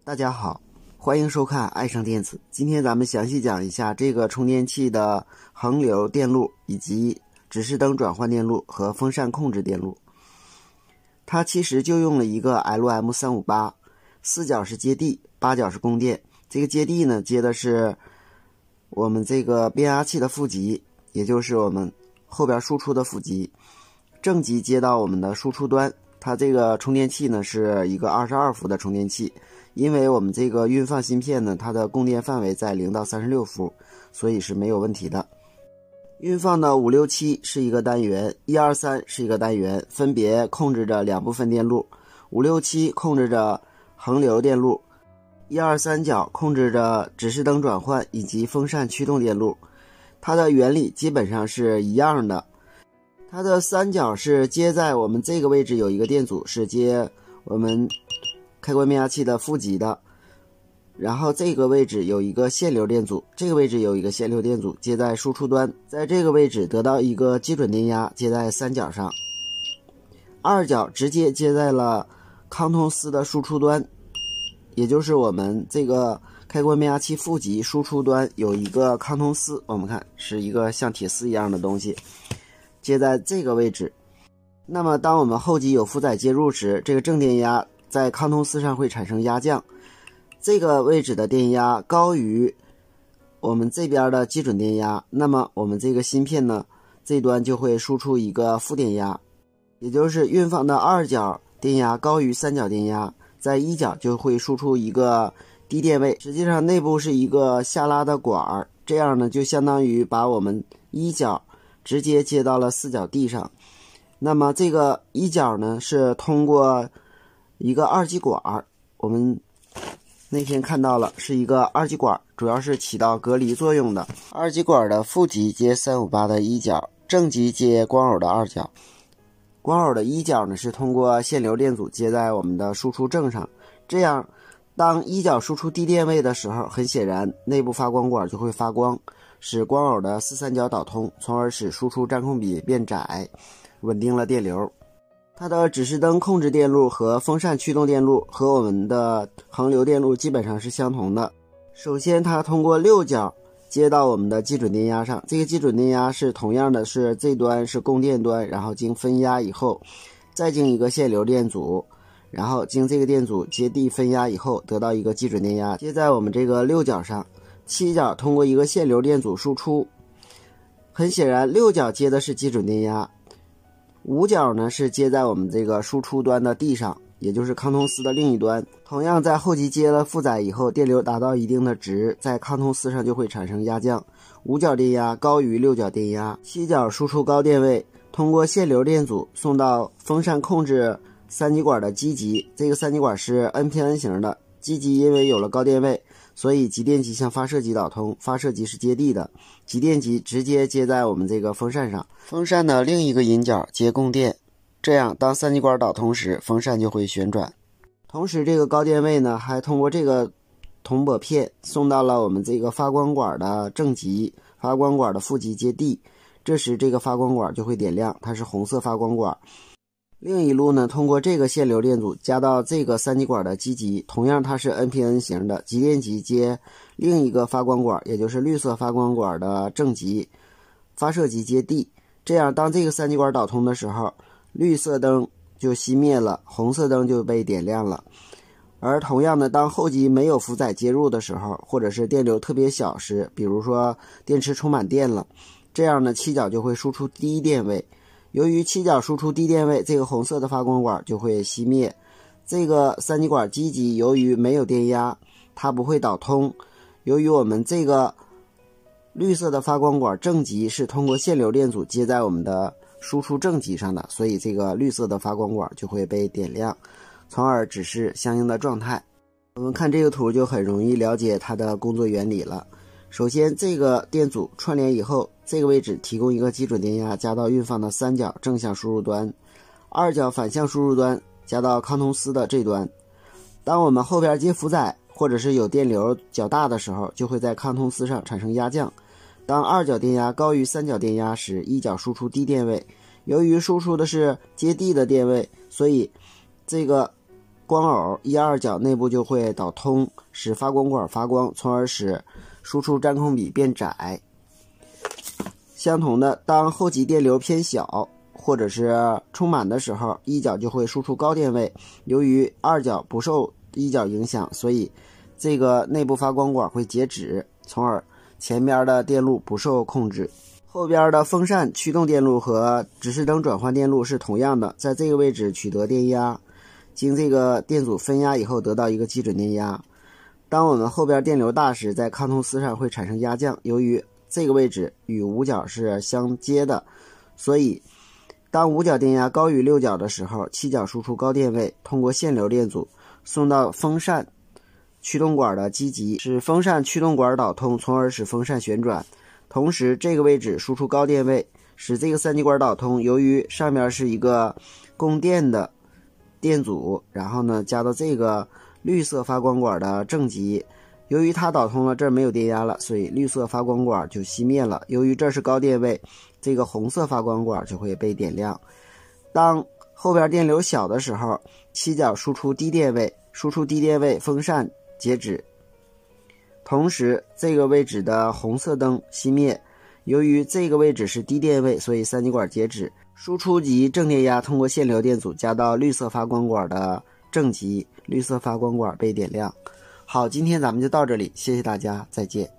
大家好，欢迎收看爱生电子。今天咱们详细讲一下这个充电器的恒流电路以及指示灯转换电路和风扇控制电路。它其实就用了一个 LM358， 4角是接地，8角是供电。这个接地呢，接的是我们这个变压器的负极，也就是我们后边输出的负极，正极接到我们的输出端。它这个充电器呢是一个22伏的充电器，因为我们这个运放芯片呢，它的供电范围在0到36伏，所以是没有问题的。运放的5、6、7是一个单元，1、2、3是一个单元，分别控制着2部分电路。5、6、7控制着恒流电路，1、2、3角控制着指示灯转换以及风扇驱动电路。它的原理基本上是一样的。它的3角是接在我们这个位置有一个电阻，是接我们开关变压器的负极的，然后这个位置有一个限流电阻，这个位置有一个限流电阻接在输出端，在这个位置得到一个基准电压接在3角上，2角直接接在了康通斯的输出端，也就是我们这个开关变压器负极输出端有一个康通斯，我们看是一个像铁丝一样的东西，接在这个位置。那么当我们后极有负载接入时，这个正电压在康通斯上会产生压降，这个位置的电压高于我们这边的基准电压，那么我们这个芯片呢，这端就会输出一个负电压，也就是运放的2角电压高于3角电压，在1角就会输出一个低电位。实际上内部是一个下拉的管，这样呢就相当于把我们1角直接接到了4角地上。那么这个1角呢是通过一个二极管，我们那天看到了是一个二极管，主要是起到隔离作用的。二极管的负极接358的1角，正极接光偶的2角。光偶的1角呢是通过限流电阻接在我们的输出正上，这样当1角输出低电位的时候，很显然内部发光管就会发光，使光偶的4三角导通，从而使输出占空比变窄，稳定了电流。它的指示灯控制电路和风扇驱动电路和我们的恒流电路基本上是相同的。首先它通过6角接到我们的基准电压上，这个基准电压是同样的，是这端是供电端，然后经分压以后再经一个限流电阻，然后经这个电阻接地分压以后得到一个基准电压接在我们这个6角上。7角通过一个限流电阻输出，很显然6角接的是基准电压，5角呢是接在我们这个输出端的地上，也就是康通斯的另一端。同样在后极接了负载以后，电流达到一定的值，在康通斯上就会产生压降，5角电压高于6角电压。7角输出高电位，通过限流电阻送到风扇控制3极管的基极，这个3极管是 NPN 型的，基极因为有了高电位，所以极电极向发射极导通，发射极是接地的，极电极直接接在我们这个风扇上，风扇的另一个引角接供电，这样当3极管导通时，风扇就会旋转。同时这个高电位呢，还通过这个铜箔片送到了我们这个发光管的正极，发光管的负极接地，这时这个发光管就会点亮，它是红色发光管。另一路呢，通过这个限流电阻加到这个3极管的基极，同样它是 NPN 型的，极电极接另一个发光管，也就是绿色发光管的正极，发射极接地，这样当这个3极管导通的时候，绿色灯就熄灭了，红色灯就被点亮了。而同样的，当后极没有负载接入的时候，或者是电流特别小时，比如说电池充满电了，这样呢7角就会输出低电位。由于7角输出低电位，这个红色的发光管就会熄灭。这个3极管基极由于没有电压，它不会导通。由于我们这个绿色的发光管正极是通过限流电阻接在我们的输出正极上的，所以这个绿色的发光管就会被点亮，从而指示相应的状态。我们看这个图就很容易了解它的工作原理了。首先这个电阻串联以后，这个位置提供一个基准电压加到运放的3角正向输入端，2角反向输入端加到康通斯的这端。当我们后边接负载或者是有电流较大的时候，就会在康通斯上产生压降。当2角电压高于3角电压时，1角输出低电位，由于输出的是接地的电位，所以这个光偶1、2角内部就会导通，使发光管发光，从而使输出占空比变窄。相同的，当后极电流偏小或者是充满的时候，1角就会输出高电位，由于2角不受1角影响，所以这个内部发光管会截止，从而前边的电路不受控制。后边的风扇驱动电路和指示灯转换电路是同样的，在这个位置取得电压，经这个电阻分压以后得到一个基准电压。当我们后边电流大时，在抗通丝上会产生压降，由于这个位置与5角是相接的，所以当5角电压高于6角的时候，7角输出高电位，通过限流电阻送到风扇驱动管的基极，使风扇驱动管导通，从而使风扇旋转。同时这个位置输出高电位，使这个3极管导通，由于上面是一个供电的电阻，然后呢加到这个绿色发光管的正极，由于它导通了，这儿没有电压了，所以绿色发光管就熄灭了。由于这是高电位，这个红色发光管就会被点亮。当后边电流小的时候，7角输出低电位，风扇截止。同时这个位置的红色灯熄灭，由于这个位置是低电位，所以3极管截止，输出极正电压通过限流电阻加到绿色发光管的正极，绿色发光管被点亮。好，今天咱们就到这里，谢谢大家，再见。